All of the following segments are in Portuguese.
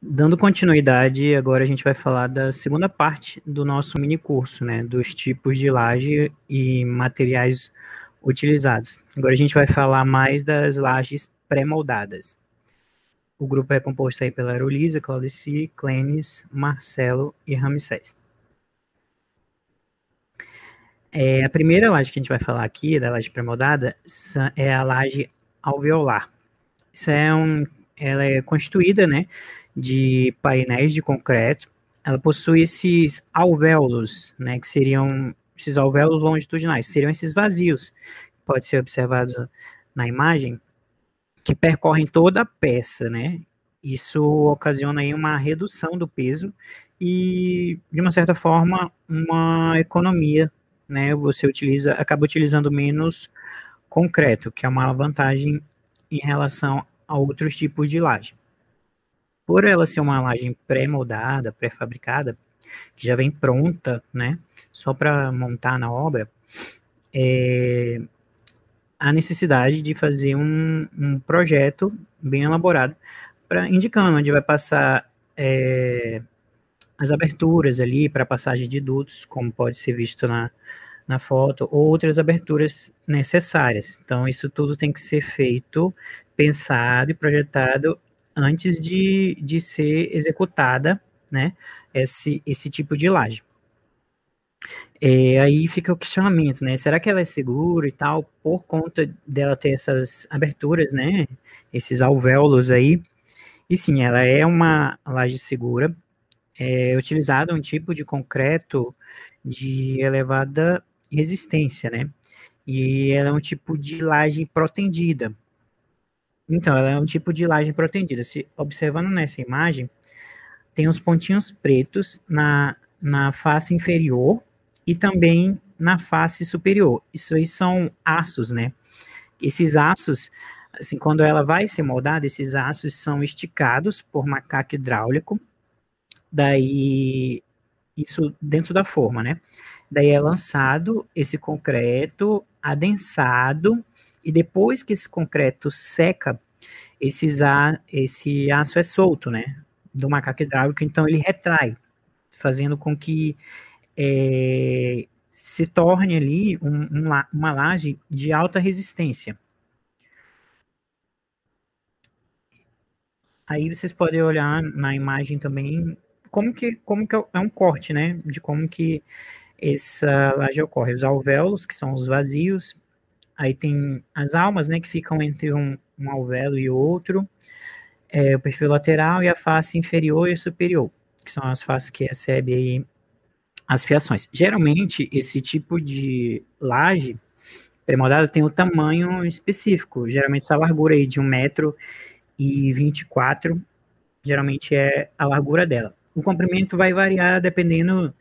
Dando continuidade, agora a gente vai falar da segunda parte do nosso mini curso, né, dos tipos de laje e materiais utilizados. Agora a gente vai falar mais das lajes pré-moldadas. O grupo é composto aí pela Arolisa, Claudici, Clênis, Marcelo e Ramsés. A primeira laje que a gente vai falar aqui, da laje pré-moldada, é a laje alveolar. Ela é constituída, né, de painéis de concreto. Ela possui esses alvéolos, né, que seriam esses alvéolos longitudinais, seriam esses vazios, pode ser observado na imagem, que percorrem toda a peça, né? Isso ocasiona aí uma redução do peso e, de uma certa forma, uma economia, né? Você acaba utilizando menos concreto, que é uma vantagem em relação a outros tipos de laje. Por ela ser uma laje pré-moldada, pré-fabricada, que já vem pronta, né, só para montar na obra, a necessidade de fazer um projeto bem elaborado, indicando onde vai passar as aberturas ali para passagem de dutos, como pode ser visto na foto, ou outras aberturas necessárias. Então, isso tudo tem que ser feito, pensado e projetado antes de ser executada, né, esse tipo de laje. Aí fica o questionamento, né, será que ela é segura e tal, por conta dela ter essas aberturas, né, esses alvéolos aí, e sim, ela é uma laje segura, é utilizado um tipo de concreto de elevada resistência, né? E ela é um tipo de laje protendida. Então, ela é um tipo de laje protendida. Se observando nessa imagem, tem uns pontinhos pretos na face inferior e também na face superior. Isso aí são aços, né? Esses aços, assim, quando ela vai ser moldada, esses aços são esticados por macaco hidráulico. Daí isso dentro da forma, né? Daí é lançado esse concreto adensado e depois que esse concreto seca, esse aço é solto, né? Do macaco hidráulico, então ele retrai, fazendo com que se torne ali uma laje de alta resistência. Aí vocês podem olhar na imagem também como que é um corte, né? De como que essa laje ocorre. Os alvéolos, que são os vazios, aí tem as almas, né, que ficam entre um alvéolo e outro, o perfil lateral e a face inferior e superior, que são as faces que recebem aí as fiações. Geralmente, esse tipo de laje pré-moldada tem um tamanho específico, geralmente essa largura aí de 1,24 m, geralmente é a largura dela. O comprimento vai variar dependendo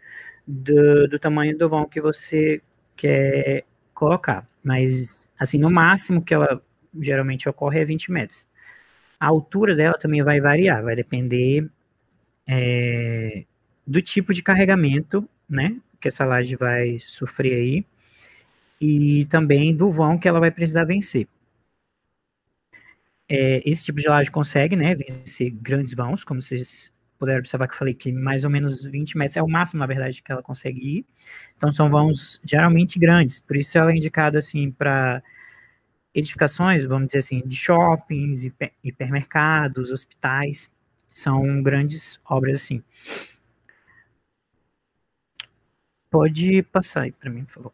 do tamanho do vão que você quer colocar. Mas, assim, no máximo que ela geralmente ocorre é 20 metros. A altura dela também vai variar, vai depender do tipo de carregamento, né, que essa laje vai sofrer aí, e também do vão que ela vai precisar vencer. Esse tipo de laje consegue, né, vencer grandes vãos, como vocês puderam observar que eu falei que mais ou menos 20 metros é o máximo, na verdade, que ela consegue ir. Então, são vãos geralmente grandes, por isso ela é indicada, assim, para edificações, vamos dizer assim, de shoppings, hipermercados, hospitais, são grandes obras, assim. Pode passar aí para mim, por favor.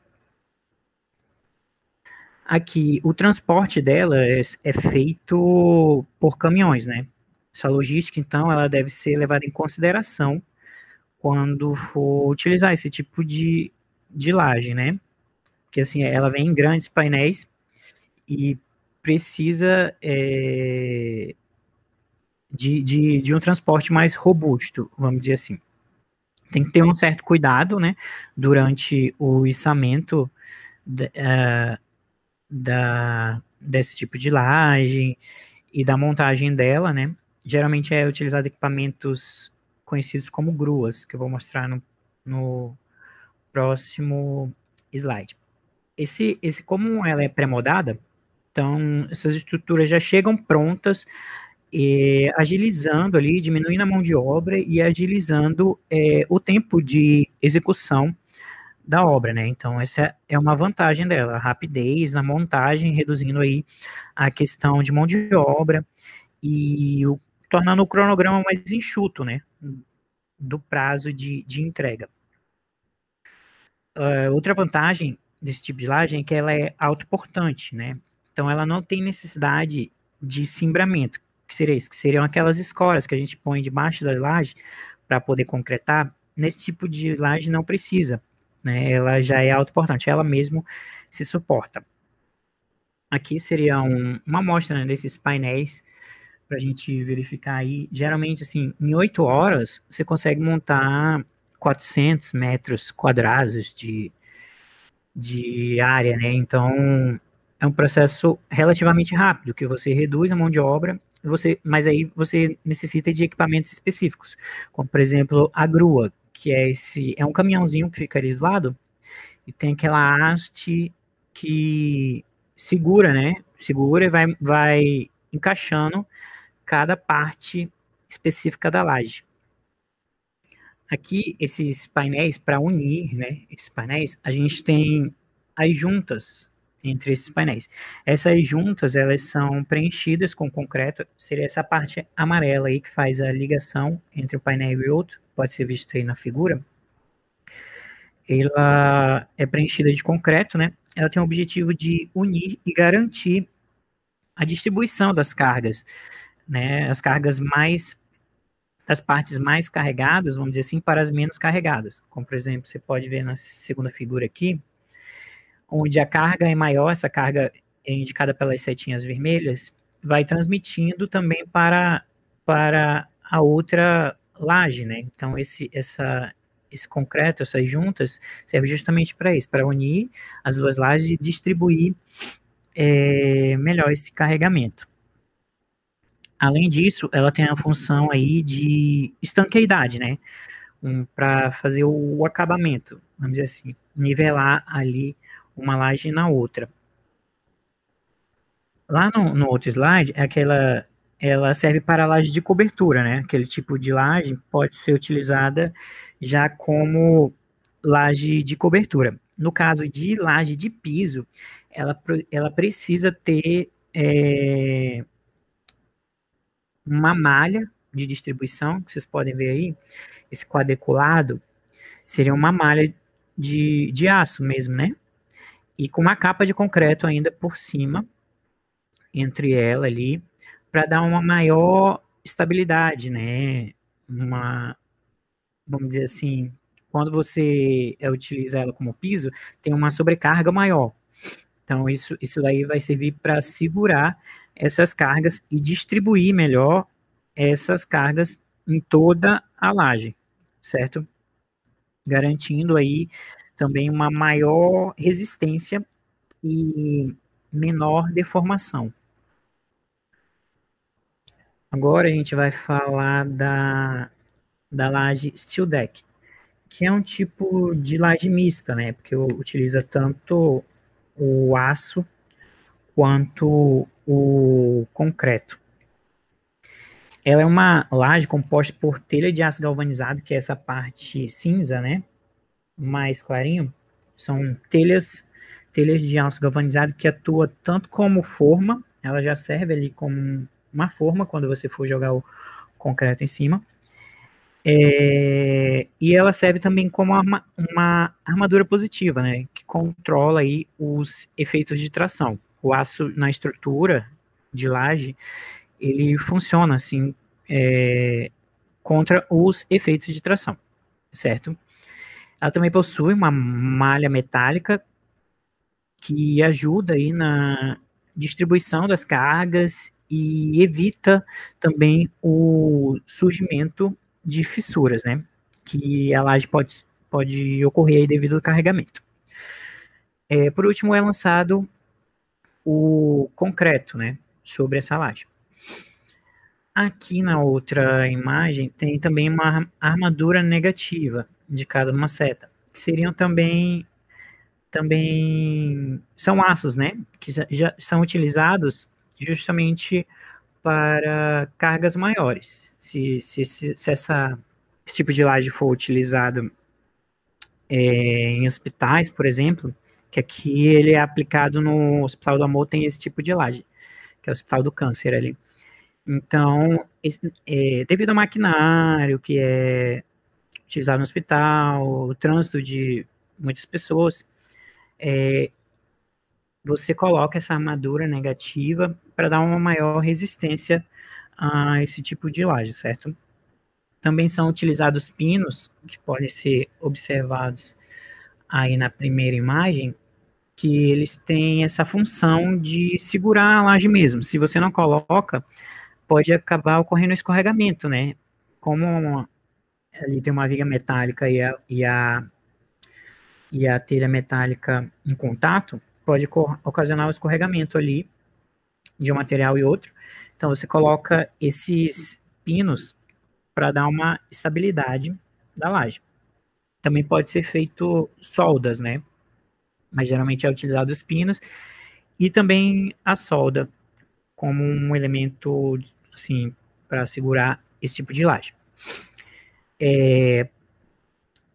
Aqui, o transporte dela é feito por caminhões, né? Essa logística, então, ela deve ser levada em consideração quando for utilizar esse tipo de laje, né? Porque, assim, ela vem em grandes painéis e precisa de um transporte mais robusto, vamos dizer assim. Tem que ter um certo cuidado, né? Durante o içamento desse tipo de laje e da montagem dela, né? Geralmente é utilizado equipamentos conhecidos como gruas, que eu vou mostrar no próximo slide. Como ela é pré-moldada, então essas estruturas já chegam prontas agilizando ali, diminuindo a mão de obra e agilizando o tempo de execução da obra, né? Então, essa é uma vantagem dela, a rapidez na montagem, reduzindo aí a questão de mão de obra e tornando o cronograma mais enxuto, né? Do prazo de entrega. Outra vantagem desse tipo de laje é que ela é autoportante, né? Então, ela não tem necessidade de cimbramento, que seria isso, que seriam aquelas escoras que a gente põe debaixo das lajes para poder concretar. Nesse tipo de laje não precisa, né? Ela já é autoportante, ela mesmo se suporta. Aqui seria uma amostra, né, desses painéis para a gente verificar aí. Geralmente, assim, em 8 horas você consegue montar 400 metros quadrados de área, né? Então, é um processo relativamente rápido, que você reduz a mão de obra, mas aí você necessita de equipamentos específicos, como, por exemplo, a grua, que é um caminhãozinho que fica ali do lado, e tem aquela haste que segura, né? Segura e vai encaixando cada parte específica da laje. Aqui, esses painéis, para unir, né, esses painéis, a gente tem as juntas entre esses painéis. Essas juntas, elas são preenchidas com concreto, seria essa parte amarela aí que faz a ligação entre o painel e outro, pode ser visto aí na figura. Ela é preenchida de concreto, né? Ela tem o objetivo de unir e garantir a distribuição das cargas, né? As cargas das partes mais carregadas, vamos dizer assim, para as menos carregadas. Como, por exemplo, você pode ver na segunda figura aqui, onde a carga é maior, essa carga é indicada pelas setinhas vermelhas, vai transmitindo também para a outra laje, né? Então, esse concreto, essas juntas, serve justamente para isso, para unir as duas lajes e distribuir melhor esse carregamento. Além disso, ela tem a função aí de estanqueidade, né? Para fazer o acabamento, vamos dizer assim, nivelar ali uma laje na outra. Lá no outro slide, ela serve para laje de cobertura, né? Aquele tipo de laje pode ser utilizada já como laje de cobertura. No caso de laje de piso, ela precisa ter uma malha de distribuição, que vocês podem ver aí, esse quadriculado, seria uma malha de aço mesmo, né? E com uma capa de concreto ainda por cima, entre ela ali, para dar uma maior estabilidade, né? Vamos dizer assim, quando você utiliza ela como piso, tem uma sobrecarga maior. Então, isso daí vai servir para segurar essas cargas e distribuir melhor essas cargas em toda a laje, certo? Garantindo aí também uma maior resistência e menor deformação. Agora a gente vai falar da laje Steel Deck, que é um tipo de laje mista, né? Porque utiliza tanto o aço quanto o concreto. Ela é uma laje composta por telha de aço galvanizado, que é essa parte cinza, né? Mais clarinho. São telhas de aço galvanizado que atua tanto como forma, ela já serve ali como uma forma quando você for jogar o concreto em cima. E ela serve também como uma armadura positiva, né? Que controla aí os efeitos de tração. O aço na estrutura de laje, ele funciona assim contra os efeitos de tração, certo? Ela também possui uma malha metálica que ajuda aí na distribuição das cargas e evita também o surgimento de fissuras, né? Que a laje pode ocorrer aí devido ao carregamento. Por último, é lançado o concreto, né? Sobre essa laje. Aqui na outra imagem tem também uma armadura negativa de cada uma seta, que seriam também são aços, né, que já são utilizados justamente para cargas maiores. Se esse tipo de laje for utilizado em hospitais, por exemplo, que aqui ele é aplicado no Hospital do Amor, tem esse tipo de laje, que é o Hospital do Câncer ali. Então, devido ao maquinário que é utilizado no hospital, o trânsito de muitas pessoas, você coloca essa armadura negativa para dar uma maior resistência a esse tipo de laje, certo? Também são utilizados pinos, que podem ser observados aí na primeira imagem, que eles têm essa função de segurar a laje mesmo. Se você não coloca, pode acabar ocorrendo escorregamento, né? Como ali tem uma viga metálica e a telha metálica em contato, pode ocasionar o escorregamento ali de um material e outro. Então você coloca esses pinos para dar uma estabilidade da laje. Também pode ser feito soldas, né? Mas geralmente é utilizado os pinos e também a solda como um elemento assim para segurar esse tipo de laje.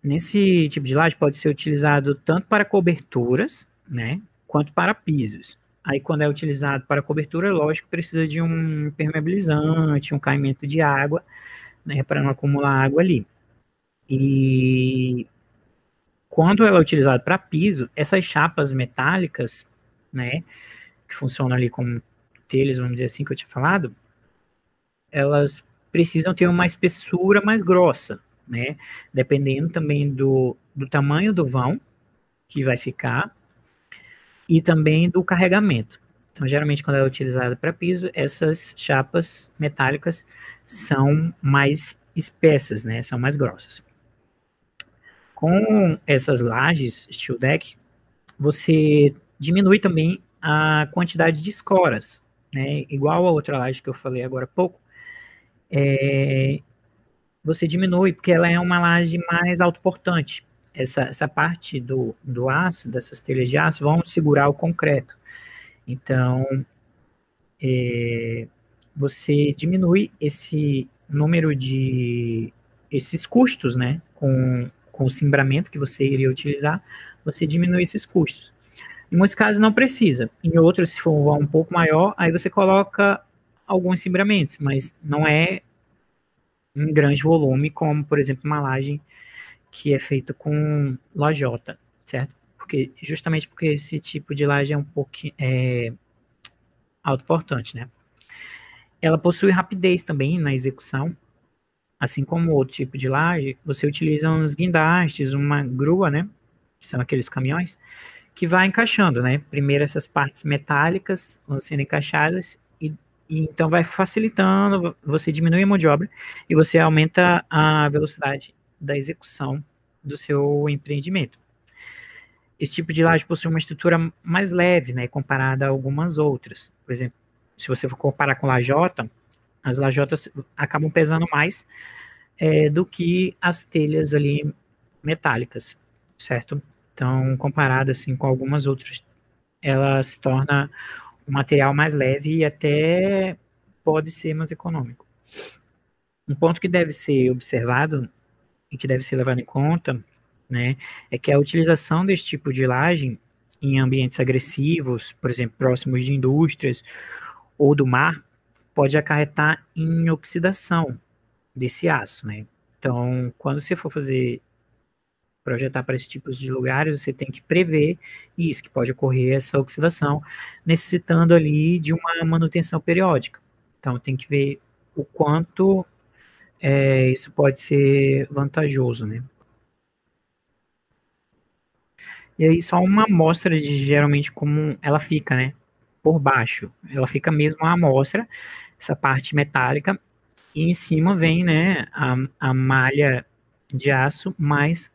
Nesse tipo de laje pode ser utilizado tanto para coberturas, né, quanto para pisos. Aí quando é utilizado para cobertura, lógico, precisa de um impermeabilizante, um caimento de água, né, para não acumular água ali. E quando ela é utilizada para piso, essas chapas metálicas, né, que funcionam ali como telhas, vamos dizer assim, que eu tinha falado, elas precisam ter uma espessura mais grossa, né, dependendo também do tamanho do vão que vai ficar e também do carregamento. Então, geralmente, quando é utilizada para piso, essas chapas metálicas são mais espessas, né, são mais grossas. Com essas lajes steel deck, você diminui também a quantidade de escoras, né? Igual a outra laje que eu falei agora há pouco, você diminui porque ela é uma laje mais autoportante. Essa parte do aço, dessas telhas de aço, vão segurar o concreto. Então, você diminui esse número de esses custos, né? Com o cimbramento que você iria utilizar, você diminui esses custos. Em muitos casos não precisa. Em outros, se for um vão um pouco maior, aí você coloca alguns cimbramentos, mas não é um grande volume, como, por exemplo, uma laje que é feita com lajota, certo? Justamente porque esse tipo de laje é um pouco autoportante, né? Ela possui rapidez também na execução, assim como outro tipo de laje, você utiliza uns guindastes, uma grua, né? Que são aqueles caminhões, que vai encaixando, né? Primeiro essas partes metálicas vão sendo encaixadas e então vai facilitando, você diminui a mão de obra e você aumenta a velocidade da execução do seu empreendimento. Esse tipo de laje possui uma estrutura mais leve, né, comparada a algumas outras. Por exemplo, se você for comparar com lajota, as lajotas acabam pesando mais do que as telhas ali metálicas, certo? Então, comparado assim com algumas outras, ela se torna um material mais leve e até pode ser mais econômico. Um ponto que deve ser observado e que deve ser levado em conta, né, é que a utilização desse tipo de laje em ambientes agressivos, por exemplo, próximos de indústrias ou do mar, pode acarretar em oxidação desse aço, né? Então, quando você for projetar para esses tipos de lugares, você tem que prever isso, que pode ocorrer essa oxidação, necessitando ali de uma manutenção periódica. Então, tem que ver o quanto isso pode ser vantajoso, né? E aí, só uma amostra de geralmente como ela fica, né? Por baixo. Ela fica mesmo a amostra, essa parte metálica, e em cima vem, né, a malha de aço mais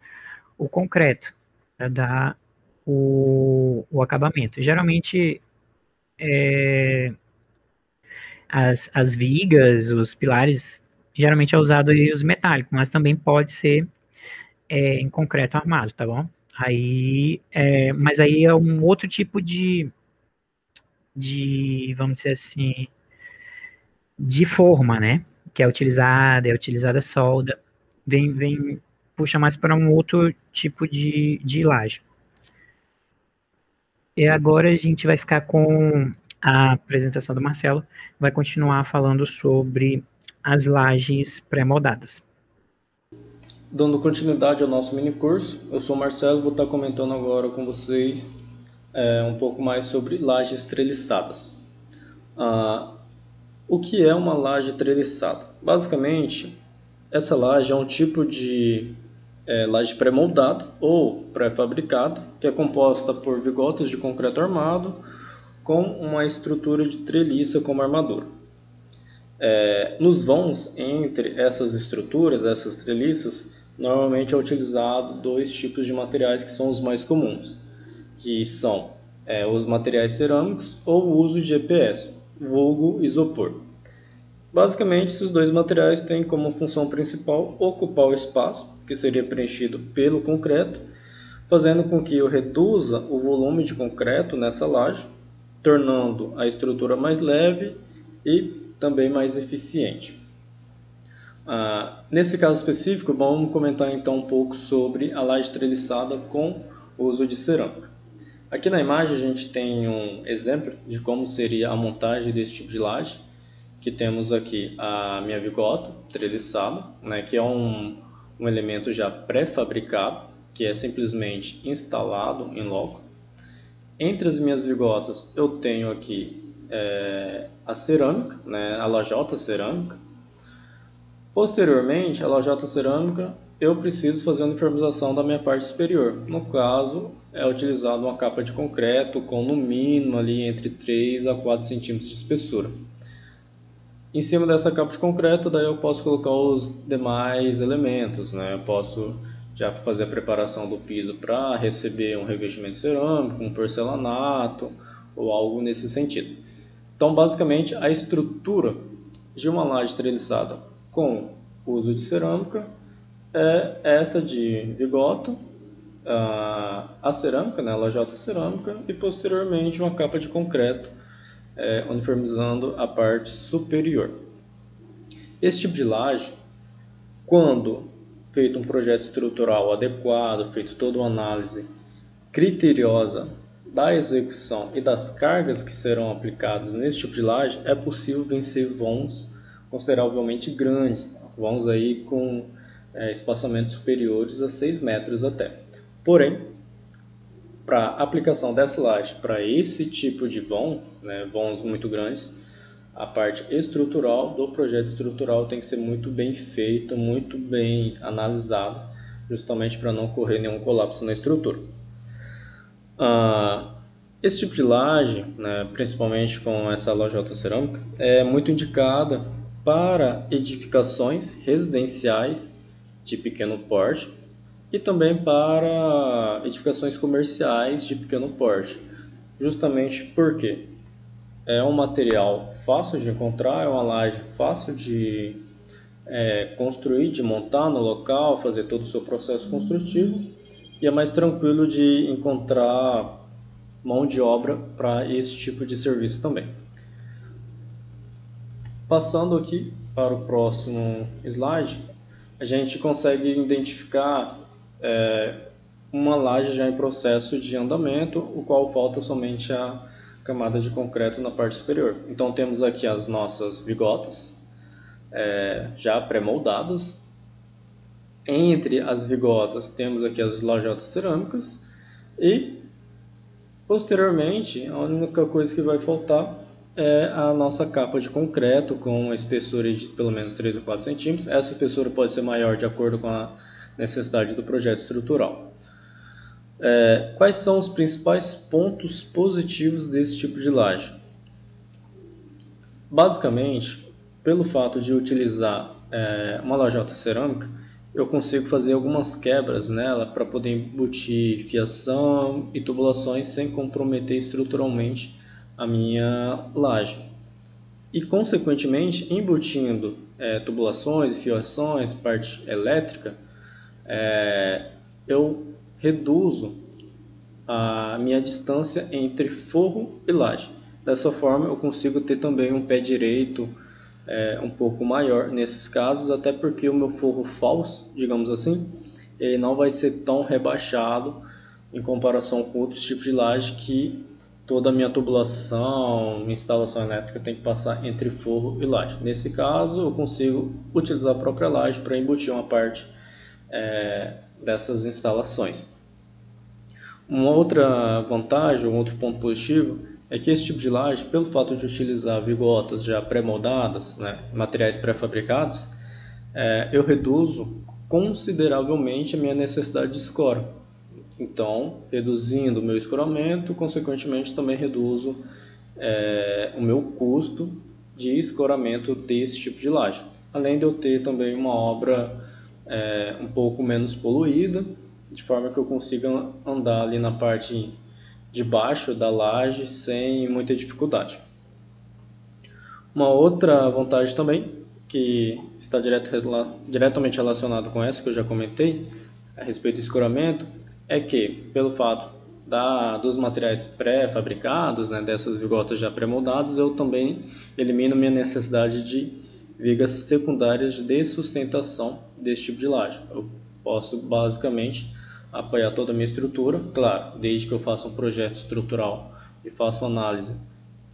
o concreto para dar o acabamento. Geralmente, as vigas, os pilares, geralmente é usado aí os metálicos, mas também pode ser em concreto armado, tá bom? Aí, mas aí é um outro tipo vamos dizer assim, de forma, né? Que é utilizada solda, puxa mais para um outro tipo de laje. E agora a gente vai ficar com a apresentação do Marcelo, vai continuar falando sobre as lajes pré-moldadas. Dando continuidade ao nosso mini curso, eu sou o Marcelo e vou estar comentando agora com vocês um pouco mais sobre lajes treliçadas. O que é uma laje treliçada? Basicamente, essa laje é um tipo de laje pré-moldada ou pré-fabricada, que é composta por vigotas de concreto armado com uma estrutura de treliça como armadura. Nos vãos entre essas estruturas, essas treliças, normalmente é utilizado dois tipos de materiais que são os mais comuns, que são os materiais cerâmicos ou o uso de EPS, vulgo isopor. Basicamente, esses dois materiais têm como função principal ocupar o espaço, que seria preenchido pelo concreto, fazendo com que eu reduza o volume de concreto nessa laje, tornando a estrutura mais leve e também mais eficiente. Nesse caso específico, vamos comentar então um pouco sobre a laje treliçada com o uso de cerâmica. Aqui na imagem a gente tem um exemplo de como seria a montagem desse tipo de laje, que temos aqui a minha vigota treliçada, né, que é um elemento já pré-fabricado, que é simplesmente instalado em loco. Entre as minhas vigotas eu tenho aqui a cerâmica, né, a lajota cerâmica. Posteriormente, a lajota cerâmica, eu preciso fazer a uniformização da minha parte superior. No caso, é utilizado uma capa de concreto com no mínimo ali entre 3 a 4 centímetros de espessura. Em cima dessa capa de concreto, daí eu posso colocar os demais elementos, né? Eu posso já fazer a preparação do piso para receber um revestimento cerâmico, um porcelanato ou algo nesse sentido. Então, basicamente, a estrutura de uma laje treliçada com uso de cerâmica é essa de vigota, a cerâmica, né, a lajota cerâmica, e posteriormente uma capa de concreto uniformizando a parte superior. Esse tipo de laje, quando feito um projeto estrutural adequado, feito toda uma análise criteriosa da execução e das cargas que serão aplicadas nesse tipo de laje, é possível vencer vãos consideravelmente grandes, vãos aí com espaçamentos superiores a 6 metros até. Porém, para a aplicação dessa laje para esse tipo de vão, né, vãos muito grandes, a parte estrutural do projeto estrutural tem que ser muito bem feito, muito bem analisado, justamente para não ocorrer nenhum colapso na estrutura. Esse tipo de laje, né, principalmente com essa lajota cerâmica, é muito indicada para edificações residenciais de pequeno porte e também para edificações comerciais de pequeno porte, justamente porque é um material fácil de encontrar, é uma laje fácil de construir, de montar no local, fazer todo o seu processo construtivo, e é mais tranquilo de encontrar mão de obra para esse tipo de serviço também. Passando aqui para o próximo slide, a gente consegue identificar uma laje já em processo de andamento, o qual falta somente a camada de concreto na parte superior. Então temos aqui as nossas vigotas já pré-moldadas. Entre as vigotas temos aqui as lajotas cerâmicas e posteriormente a única coisa que vai faltar é a nossa capa de concreto com uma espessura de pelo menos 3 a 4 centímetros. Essa espessura pode ser maior de acordo com a necessidade do projeto estrutural. Quais são os principais pontos positivos desse tipo de laje? Basicamente, pelo fato de utilizar uma lajota cerâmica, eu consigo fazer algumas quebras nela para poder embutir fiação e tubulações sem comprometer estruturalmente a minha laje. E, consequentemente, embutindo tubulações e fiações, parte elétrica, eu reduzo a minha distância entre forro e laje. Dessa forma, eu consigo ter também um pé direito um pouco maior nesses casos, até porque o meu forro falso, digamos assim, ele não vai ser tão rebaixado em comparação com outros tipos de laje que toda a minha tubulação, minha instalação elétrica tem que passar entre forro e laje. Nesse caso, eu consigo utilizar a própria laje para embutir uma parte dessas instalações. Uma outra vantagem, um outro ponto positivo, é que esse tipo de laje, pelo fato de utilizar vigotas já pré-moldadas, né, materiais pré-fabricados, eu reduzo consideravelmente a minha necessidade de escora. Então, reduzindo o meu escoramento, consequentemente também reduzo o meu custo de escoramento desse tipo de laje. Além de eu ter também uma obra um pouco menos poluída, de forma que eu consiga andar ali na parte de baixo da laje sem muita dificuldade. Uma outra vantagem também, que está diretamente relacionada com essa que eu já comentei, a respeito do escoramento, é que, pelo fato dos materiais pré-fabricados, né, dessas vigotas já pré-moldadas, eu também elimino minha necessidade de vigas secundárias de sustentação desse tipo de laje. Eu posso basicamente apoiar toda a minha estrutura, claro, desde que eu faça um projeto estrutural e faça uma análise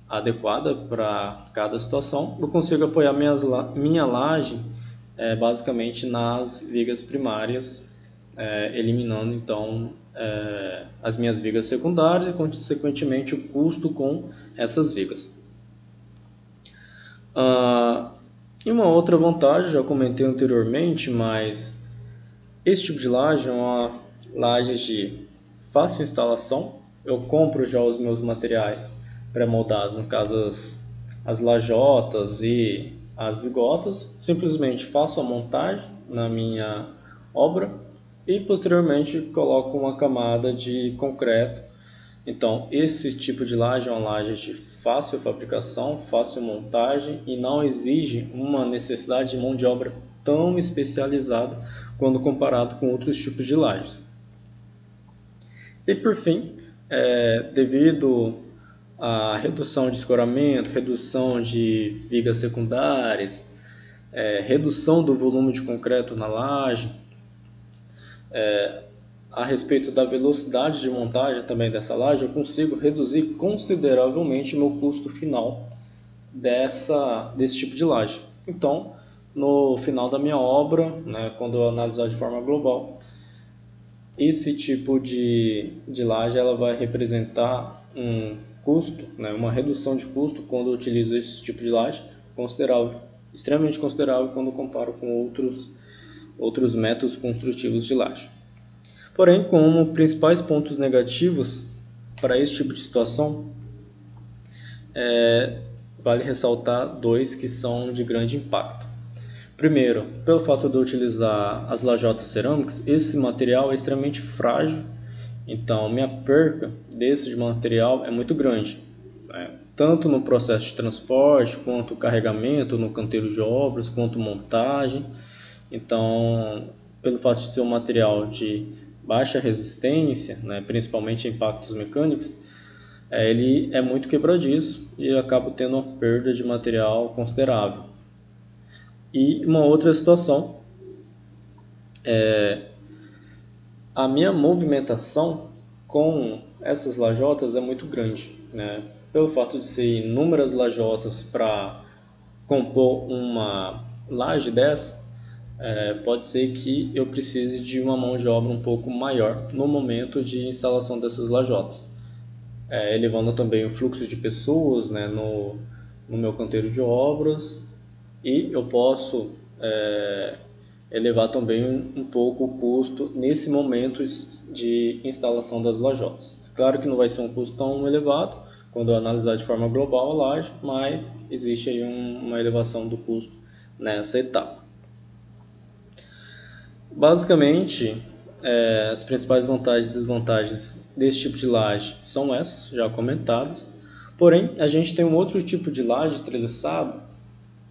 adequada para cada situação, eu consigo apoiar minha laje basicamente nas vigas primárias, eliminando então as minhas vigas secundárias e consequentemente o custo com essas vigas. E uma outra vantagem, já comentei anteriormente, mas esse tipo de laje é uma laje de fácil instalação. Eu compro já os meus materiais pré-moldados, no caso as lajotas e as vigotas, simplesmente faço a montagem na minha obra e posteriormente coloco uma camada de concreto. Então esse tipo de laje é uma laje de fácil fabricação, fácil montagem e não exige uma necessidade de mão de obra tão especializada quando comparado com outros tipos de lajes. E por fim, devido à redução de escoramento, redução de vigas secundárias, redução do volume de concreto na laje, a respeito da velocidade de montagem também dessa laje, eu consigo reduzir consideravelmente o meu custo final desse tipo de laje. Então, no final da minha obra, né, quando eu analisar de forma global, esse tipo de laje ela vai representar um custo, né, uma redução de custo quando eu utilizo esse tipo de laje considerável, extremamente considerável quando eu comparo com outros métodos construtivos de laje. Porém, como principais pontos negativos para esse tipo de situação, vale ressaltar dois que são de grande impacto. Primeiro, pelo fato de eu utilizar as lajotas cerâmicas, esse material é extremamente frágil, então minha perca desse material é muito grande, né? Tanto no processo de transporte, quanto carregamento no canteiro de obras, quanto montagem. Então, pelo fato de ser um material de baixa resistência, né, principalmente a impactos mecânicos, ele é muito quebradiço e eu acabo tendo uma perda de material considerável. E uma outra situação a minha movimentação com essas lajotas é muito grande, né? Pelo fato de ser inúmeras lajotas para compor uma laje dessa, pode ser que eu precise de uma mão de obra um pouco maior no momento de instalação dessas lajotas, elevando também o fluxo de pessoas, né, no meu canteiro de obras, e eu posso elevar também um pouco o custo nesse momento de instalação das lajotas. Claro que não vai ser um custo tão elevado quando eu analisar de forma global a laje, mas existe aí uma elevação do custo nessa etapa. Basicamente, as principais vantagens e desvantagens desse tipo de laje são essas, já comentadas. Porém, a gente tem um outro tipo de laje treliçada,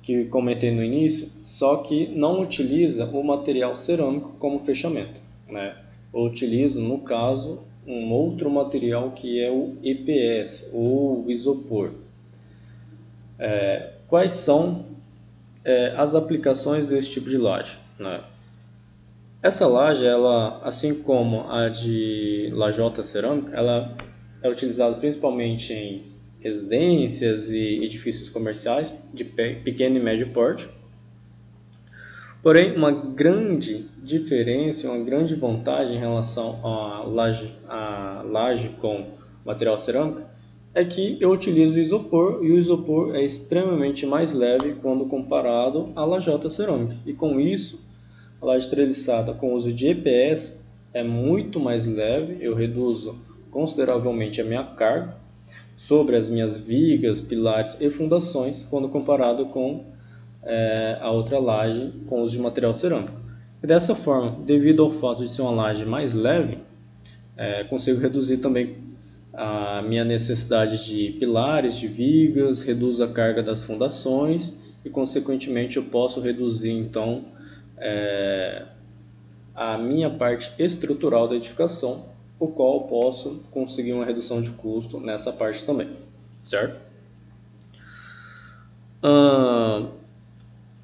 que comentei no início, só que não utiliza o material cerâmico como fechamento, né? Eu utilizo, no caso, um outro material que é o EPS, ou isopor. Quais são as aplicações desse tipo de laje, né? Essa laje, ela, assim como a de lajota cerâmica, ela é utilizada principalmente em residências e edifícios comerciais de pequeno e médio porte. Porém, uma grande diferença, uma grande vantagem em relação à laje com material cerâmico é que eu utilizo isopor, e o isopor é extremamente mais leve quando comparado à lajota cerâmica. E com isso, a laje treliçada com o uso de EPS é muito mais leve, eu reduzo consideravelmente a minha carga sobre as minhas vigas, pilares e fundações quando comparado com a outra laje com uso de material cerâmico. E dessa forma, devido ao fato de ser uma laje mais leve, consigo reduzir também a minha necessidade de pilares, de vigas, reduzo a carga das fundações e, consequentemente, eu posso reduzir então a minha parte estrutural da edificação, o qual eu posso conseguir uma redução de custo nessa parte também, certo?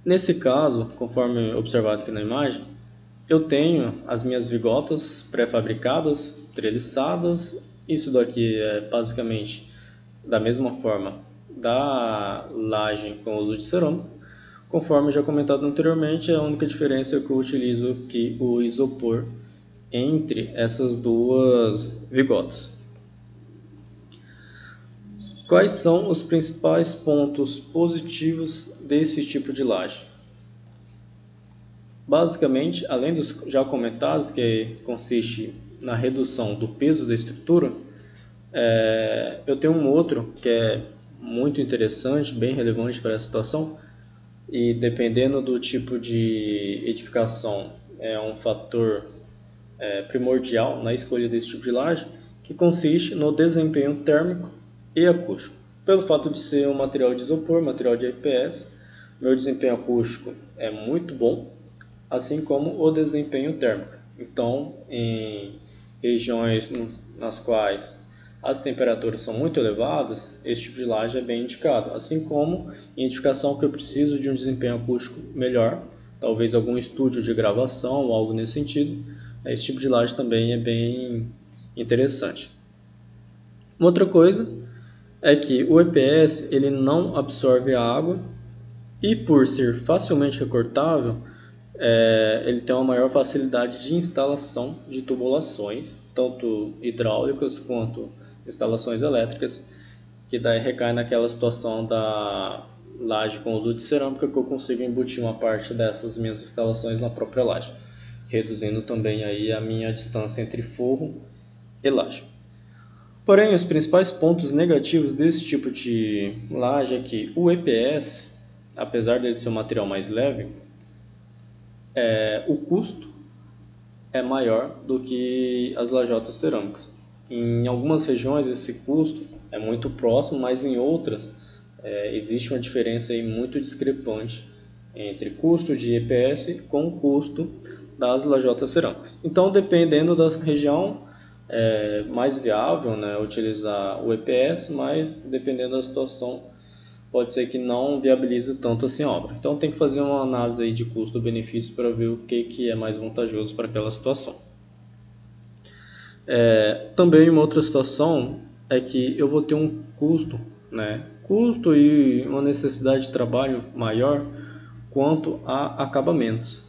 Nesse caso, conforme observado aqui na imagem, eu tenho as minhas vigotas pré-fabricadas, treliçadas. Isso daqui é basicamente da mesma forma da laje com uso de cerâmica. Conforme já comentado anteriormente, a única diferença é que eu utilizo aqui o isopor entre essas duas vigotas. Quais são os principais pontos positivos desse tipo de laje? Basicamente, além dos já comentados, que consiste na redução do peso da estrutura, eu tenho um outro que é muito interessante, bem relevante para essa situação, e dependendo do tipo de edificação, é um fator primordial na escolha desse tipo de laje, que consiste no desempenho térmico e acústico. Pelo fato de ser um material de isopor, material de EPS, meu desempenho acústico é muito bom, assim como o desempenho térmico. Então, em regiões nas quais as temperaturas são muito elevadas, esse tipo de laje é bem indicado. Assim como em edificação que eu preciso de um desempenho acústico melhor, talvez algum estúdio de gravação ou algo nesse sentido, esse tipo de laje também é bem interessante. Uma outra coisa é que o EPS ele não absorve a água e, por ser facilmente recortável, ele tem uma maior facilidade de instalação de tubulações, tanto hidráulicas quanto instalações elétricas, que daí recai naquela situação da laje com uso de cerâmica, que eu consigo embutir uma parte dessas minhas instalações na própria laje, reduzindo também aí a minha distância entre forro e laje. Porém, os principais pontos negativos desse tipo de laje é que o EPS, apesar de ser um material mais leve, o custo é maior do que as lajotas cerâmicas. Em algumas regiões esse custo é muito próximo, mas em outras existe uma diferença aí muito discrepante entre custo de EPS com o custo das lajotas cerâmicas. Então, dependendo da região, é mais viável, né, utilizar o EPS, mas dependendo da situação pode ser que não viabilize tanto assim a obra. Então tem que fazer uma análise aí de custo-benefício para ver o que é mais vantajoso para aquela situação. Também uma outra situação é que eu vou ter um custo, custo e uma necessidade de trabalho maior quanto a acabamentos,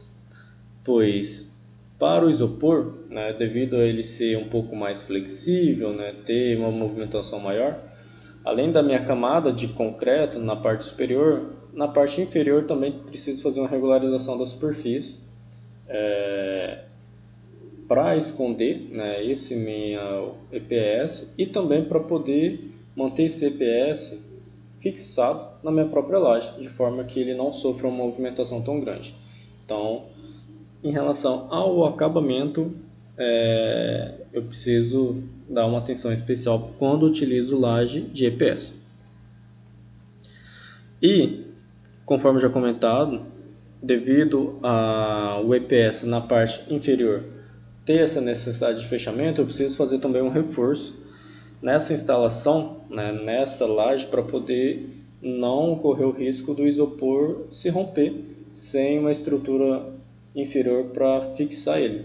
pois para o isopor, devido a ele ser um pouco mais flexível, ter uma movimentação maior, além da minha camada de concreto na parte superior, na parte inferior também preciso fazer uma regularização da superfície para esconder esse meu EPS e também para poder manter esse EPS fixado na minha própria laje, de forma que ele não sofra uma movimentação tão grande. Então, em relação ao acabamento, eu preciso dar uma atenção especial quando utilizo laje de EPS. E, conforme já comentado, devido ao EPS na parte inferior ter essa necessidade de fechamento, eu preciso fazer também um reforço nessa instalação, nessa laje, para poder não correr o risco do isopor se romper sem uma estrutura inferior para fixar ele.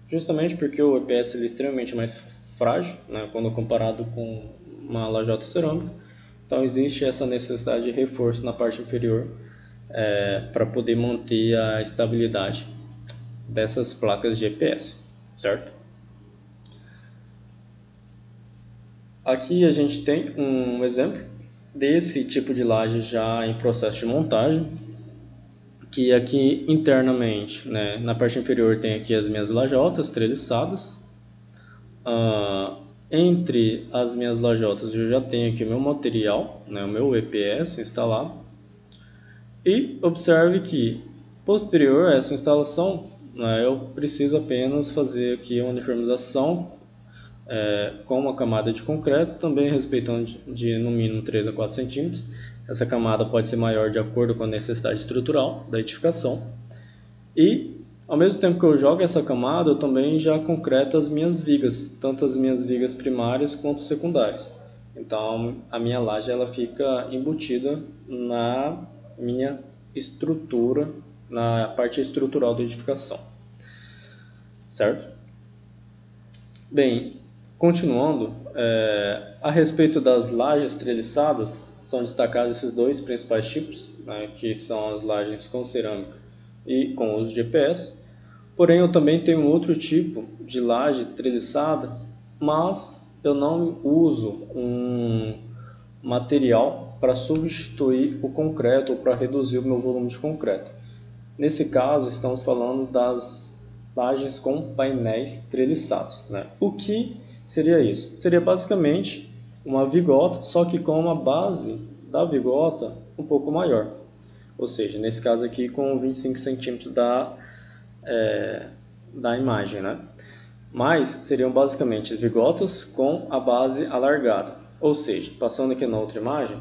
Justamente porque o EPS ele é extremamente mais frágil, né, quando comparado com uma lajota cerâmica. Então existe essa necessidade de reforço na parte inferior para poder manter a estabilidade dessas placas de EPS, certo? Aqui a gente tem um exemplo desse tipo de laje já em processo de montagem, que aqui internamente, né, na parte inferior tem aqui as minhas lajotas treliçadas. Entre as minhas lajotas eu já tenho aqui o meu material, né, o meu EPS instalado. E observe que posterior a essa instalação, né, eu preciso apenas fazer aqui uma uniformização com uma camada de concreto, também respeitando de no mínimo 3 a 4 centímetros. Essa camada pode ser maior de acordo com a necessidade estrutural da edificação. E, ao mesmo tempo que eu jogo essa camada, eu também já concreto as minhas vigas, tanto as minhas vigas primárias quanto secundárias. Então, a minha laje ela fica embutida na minha estrutura, na parte estrutural da edificação. Certo? Bem, continuando, a respeito das lajes treliçadas, são destacados esses dois principais tipos, né, que são as lajes com cerâmica e com uso de EPS. Porém, eu também tenho um outro tipo de laje treliçada, mas eu não uso um material para substituir o concreto ou para reduzir o meu volume de concreto. Nesse caso, estamos falando das lajes com painéis treliçados, né? O que seria isso? Seria basicamente uma vigota, só que com uma base da vigota um pouco maior. Ou seja, nesse caso aqui com 25 centímetros da imagem, né? Mas seriam basicamente vigotas com a base alargada. Ou seja, passando aqui na outra imagem,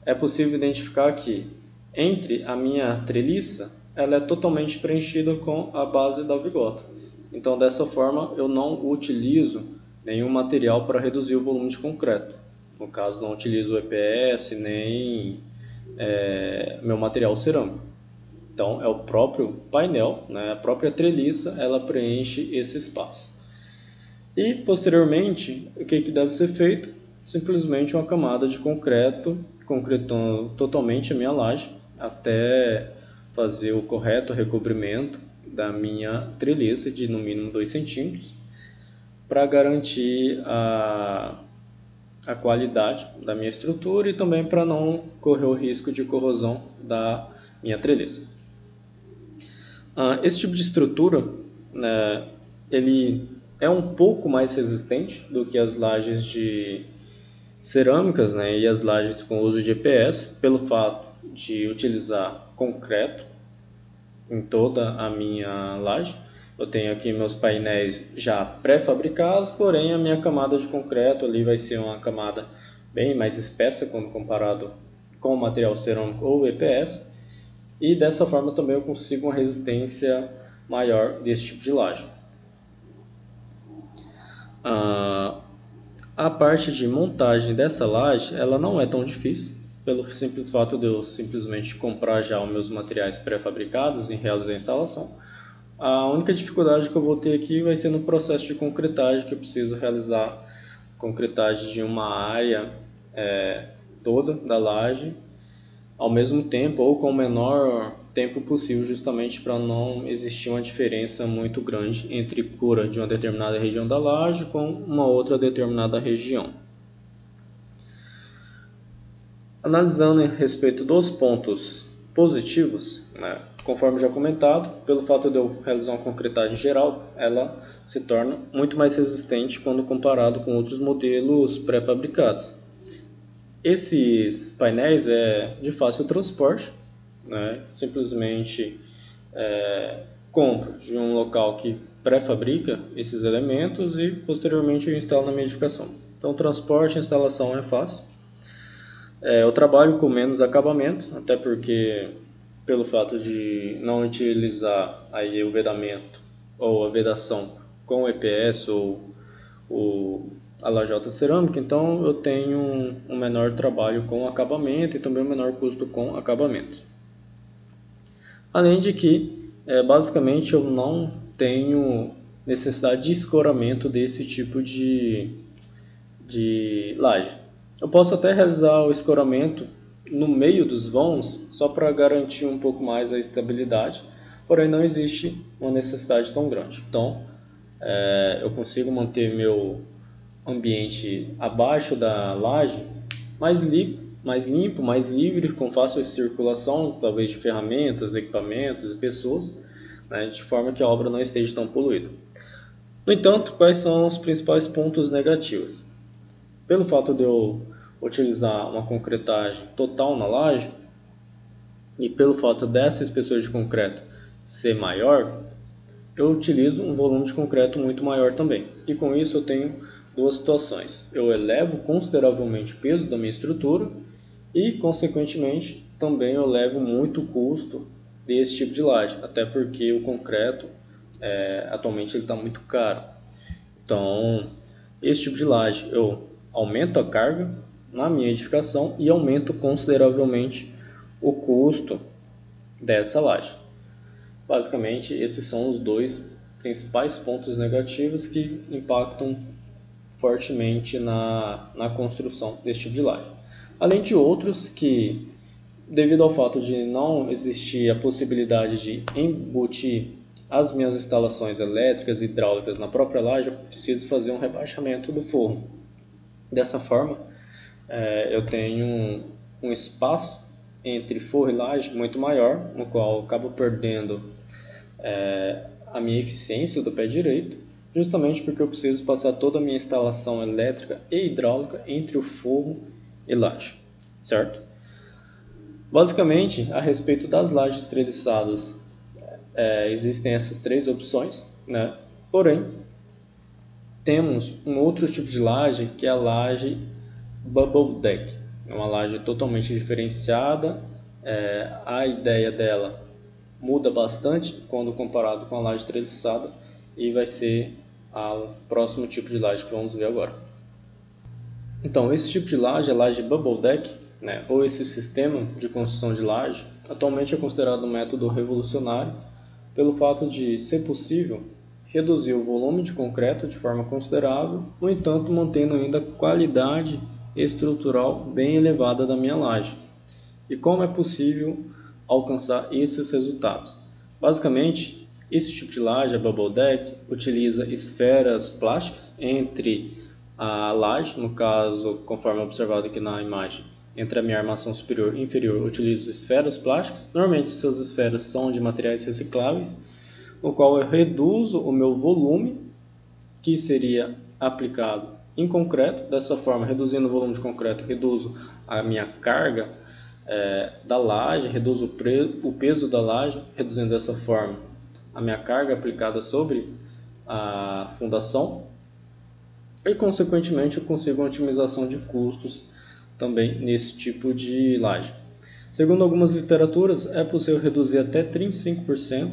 é possível identificar que entre a minha treliça ela é totalmente preenchida com a base da vigota. Então, dessa forma, eu não utilizo nenhum material para reduzir o volume de concreto. No caso, não utilizo o EPS nem meu material cerâmico. Então, é o próprio painel, né, a própria treliça, ela preenche esse espaço. E, posteriormente, o que deve ser feito? Simplesmente uma camada de concreto, concretando totalmente a minha laje, até fazer o correto recobrimento da minha treliça de no mínimo 2 centímetros, para garantir a qualidade da minha estrutura e também para não correr o risco de corrosão da minha treliça. Esse tipo de estrutura, né, ele é um pouco mais resistente do que as lajes de cerâmicas, né, e as lajes com uso de EPS, pelo fato de utilizar concreto em toda a minha laje. Eu tenho aqui meus painéis já pré-fabricados, porém a minha camada de concreto ali vai ser uma camada bem mais espessa quando comparado com o material cerâmico ou EPS, e dessa forma também eu consigo uma resistência maior desse tipo de laje. A parte de montagem dessa laje ela não é tão difícil, pelo simples fato de eu simplesmente comprar já os meus materiais pré-fabricados e realizar a instalação. A única dificuldade que eu vou ter aqui vai ser no processo de concretagem, que eu preciso realizar concretagem de uma área toda da laje ao mesmo tempo ou com o menor tempo possível, justamente para não existir uma diferença muito grande entre cura de uma determinada região da laje com uma outra determinada região. Analisando a respeito dos pontos positivos, né, conforme já comentado, pelo fato de eu realizar uma concretagem geral, ela se torna muito mais resistente quando comparado com outros modelos pré-fabricados. Esses painéis é de fácil transporte, né, simplesmente compro de um local que pré-fabrica esses elementos e posteriormente eu instalo na minha edificação. Então, transporte e instalação é fácil. Eu trabalho com menos acabamentos, até porque pelo fato de não utilizar o vedamento ou a vedação com o EPS ou o a lajota cerâmica, então eu tenho um menor trabalho com acabamento e também um menor custo com acabamentos. Além de que, basicamente, eu não tenho necessidade de escoramento desse tipo de laje. Eu posso até realizar o escoramento no meio dos vãos, só para garantir um pouco mais a estabilidade, porém não existe uma necessidade tão grande. Então, eu consigo manter meu ambiente abaixo da laje mais limpo, mais livre, com fácil circulação, talvez de ferramentas, equipamentos e pessoas, né, de forma que a obra não esteja tão poluída. No entanto, quais são os principais pontos negativos? Pelo fato de eu utilizar uma concretagem total na laje e pelo fato dessa espessura de concreto ser maior, eu utilizo um volume de concreto muito maior também. E com isso eu tenho duas situações. Eu elevo consideravelmente o peso da minha estrutura e, consequentemente, também eu levo muito custo desse tipo de laje, até porque o concreto atualmente ele está muito caro. Então, esse tipo de laje eu aumento a carga na minha edificação e aumento consideravelmente o custo dessa laje. Basicamente, esses são os dois principais pontos negativos que impactam fortemente na construção desse tipo de laje. Além de outros que, devido ao fato de não existir a possibilidade de embutir as minhas instalações elétricas e hidráulicas na própria laje, eu preciso fazer um rebaixamento do forro. Dessa forma, eu tenho um espaço entre forro e laje muito maior, no qual eu acabo perdendo a minha eficiência do pé direito, justamente porque eu preciso passar toda a minha instalação elétrica e hidráulica entre o forro e laje, certo? Basicamente, a respeito das lajes treliçadas, existem essas três opções, né? Porém, temos um outro tipo de laje que é a laje Bubble Deck. É uma laje totalmente diferenciada, a ideia dela muda bastante quando comparado com a laje treliçada e vai ser o próximo tipo de laje que vamos ver agora. Então, esse tipo de laje, a laje Bubble Deck, né, ou esse sistema de construção de laje, atualmente é considerado um método revolucionário pelo fato de ser possível reduzir o volume de concreto de forma considerável, no entanto mantendo ainda a qualidade estrutural bem elevada da minha laje. E como é possível alcançar esses resultados? Basicamente, esse tipo de laje, a Bubble Deck, utiliza esferas plásticas entre a laje, no caso, conforme observado aqui na imagem, entre a minha armação superior e inferior, eu utilizo esferas plásticas. Normalmente essas esferas são de materiais recicláveis, no qual eu reduzo o meu volume, que seria aplicado em concreto. Dessa forma, reduzindo o volume de concreto, reduzo a minha carga da laje, reduzo o peso da laje, reduzindo dessa forma a minha carga aplicada sobre a fundação e, consequentemente, eu consigo uma otimização de custos também nesse tipo de laje. Segundo algumas literaturas, é possível reduzir até 35%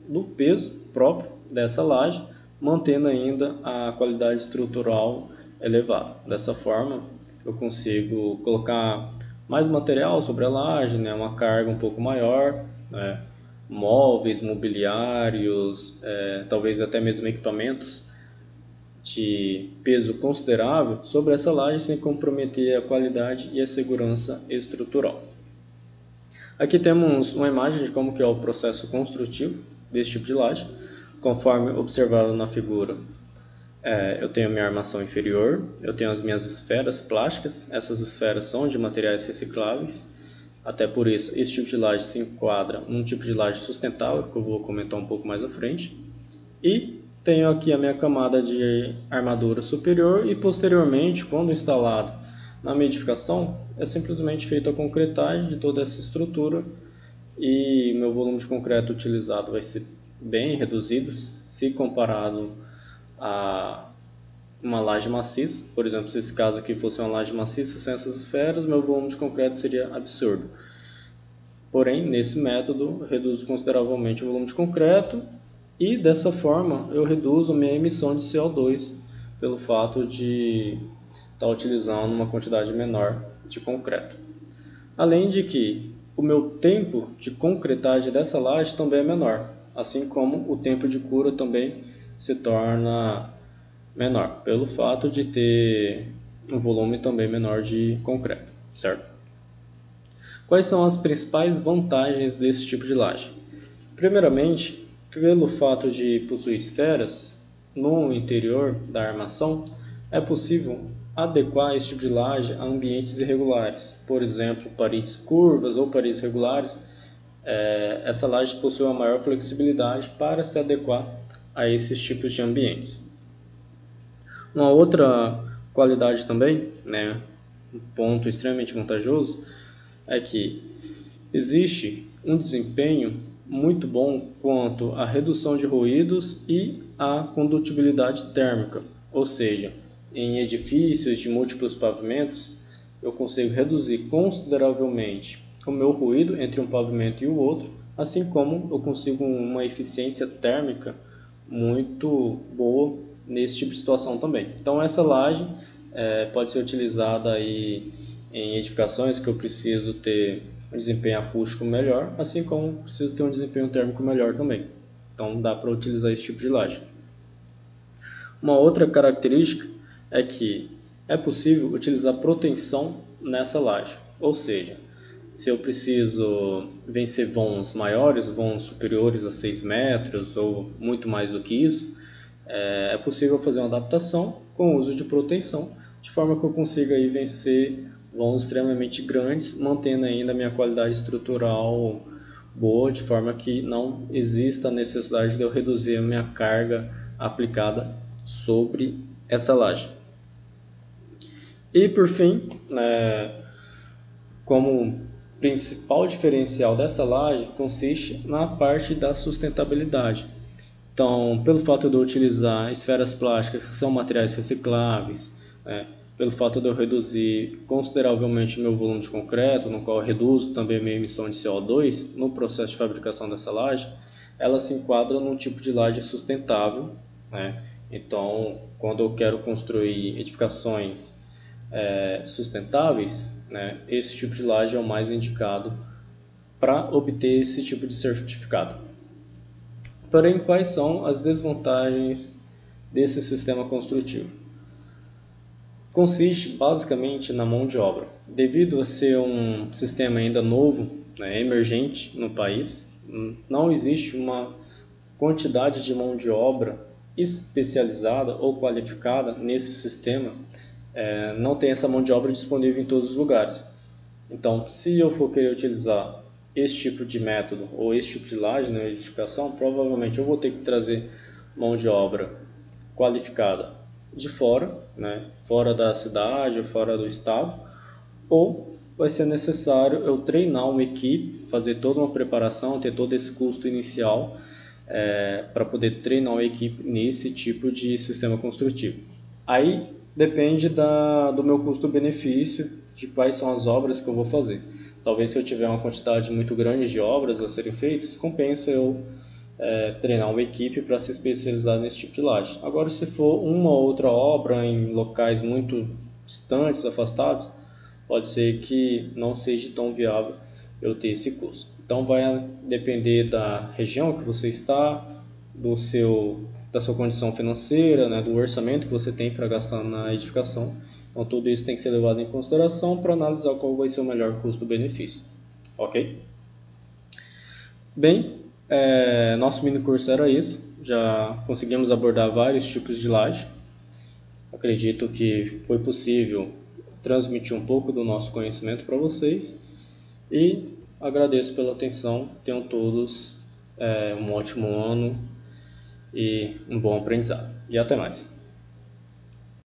do peso próprio dessa laje, mantendo ainda a qualidade estrutural elevada. Dessa forma, eu consigo colocar mais material sobre a laje, né, uma carga um pouco maior, né, móveis, mobiliários, talvez até mesmo equipamentos de peso considerável sobre essa laje sem comprometer a qualidade e a segurança estrutural. Aqui temos uma imagem de como que é o processo construtivo desse tipo de laje, conforme observado na figura. Eu tenho a minha armação inferior, eu tenho as minhas esferas plásticas, essas esferas são de materiais recicláveis, até por isso esse tipo de laje se enquadra num tipo de laje sustentável, que eu vou comentar um pouco mais à frente. E tenho aqui a minha camada de armadura superior e posteriormente, quando instalado na minha edificação, é simplesmente feita a concretagem de toda essa estrutura e meu volume de concreto utilizado vai ser bem reduzido se comparado a uma laje maciça. Por exemplo, se esse caso aqui fosse uma laje maciça sem essas esferas, meu volume de concreto seria absurdo. Porém, nesse método, reduzo consideravelmente o volume de concreto e dessa forma eu reduzo a minha emissão de CO2 pelo fato de estar utilizando uma quantidade menor de concreto. Além de que o meu tempo de concretagem dessa laje também é menor, assim como o tempo de cura também se torna menor, pelo fato de ter um volume também menor de concreto, certo? Quais são as principais vantagens desse tipo de laje? Primeiramente, pelo fato de possuir esferas no interior da armação, é possível adequar esse tipo de laje a ambientes irregulares, por exemplo, paredes curvas ou paredes regulares. Essa laje possui uma maior flexibilidade para se adequar a esses tipos de ambientes. Uma outra qualidade também, um ponto extremamente vantajoso, é que existe um desempenho muito bom quanto à redução de ruídos e à condutibilidade térmica, ou seja, em edifícios de múltiplos pavimentos, eu consigo reduzir consideravelmente o meu ruído entre um pavimento e o outro, assim como eu consigo uma eficiência térmica muito boa nesse tipo de situação também. Então essa laje pode ser utilizada aí em edificações que eu preciso ter um desempenho acústico melhor, assim como preciso ter um desempenho térmico melhor também. Então dá para utilizar esse tipo de laje. Uma outra característica é que é possível utilizar proteção nessa laje, ou seja, se eu preciso vencer vãos maiores, vãos superiores a 6 metros ou muito mais do que isso, é possível fazer uma adaptação com o uso de proteção, de forma que eu consiga aí vencer vãos extremamente grandes, mantendo ainda a minha qualidade estrutural boa, de forma que não exista a necessidade de eu reduzir a minha carga aplicada sobre essa laje. E por fim, como principal diferencial dessa laje consiste na parte da sustentabilidade. Então, pelo fato de eu utilizar esferas plásticas que são materiais recicláveis, pelo fato de eu reduzir consideravelmente o meu volume de concreto, no qual eu reduzo também a minha emissão de CO2 no processo de fabricação dessa laje, ela se enquadra num tipo de laje sustentável. Então, quando eu quero construir edificações sustentáveis, esse tipo de laje é o mais indicado para obter esse tipo de certificado. Porém, quais são as desvantagens desse sistema construtivo? Consiste basicamente na mão de obra. Devido a ser um sistema ainda novo, emergente no país, não existe uma quantidade de mão de obra especializada ou qualificada nesse sistema. Não tem essa mão de obra disponível em todos os lugares. Então, se eu for querer utilizar esse tipo de método ou esse tipo de laje na edificação, provavelmente eu vou ter que trazer mão de obra qualificada de fora, fora da cidade ou fora do estado, ou vai ser necessário eu treinar uma equipe, fazer toda uma preparação, ter todo esse custo inicial para poder treinar uma equipe nesse tipo de sistema construtivo. Aí depende do meu custo-benefício, de quais são as obras que eu vou fazer. Talvez se eu tiver uma quantidade muito grande de obras a serem feitas, compensa eu treinar uma equipe para se especializar nesse tipo de laje. Agora, se for uma ou outra obra em locais muito distantes, afastados, pode ser que não seja tão viável eu ter esse custo. Então vai depender da região que você está, da sua condição financeira, do orçamento que você tem para gastar na edificação. Então tudo isso tem que ser levado em consideração para analisar qual vai ser o melhor custo-benefício. Ok? Bem, nosso mini curso era isso. Já conseguimos abordar vários tipos de laje. Acredito que foi possível transmitir um pouco do nosso conhecimento para vocês. E agradeço pela atenção. Tenham todos um ótimo ano e um bom aprendizado. E até mais.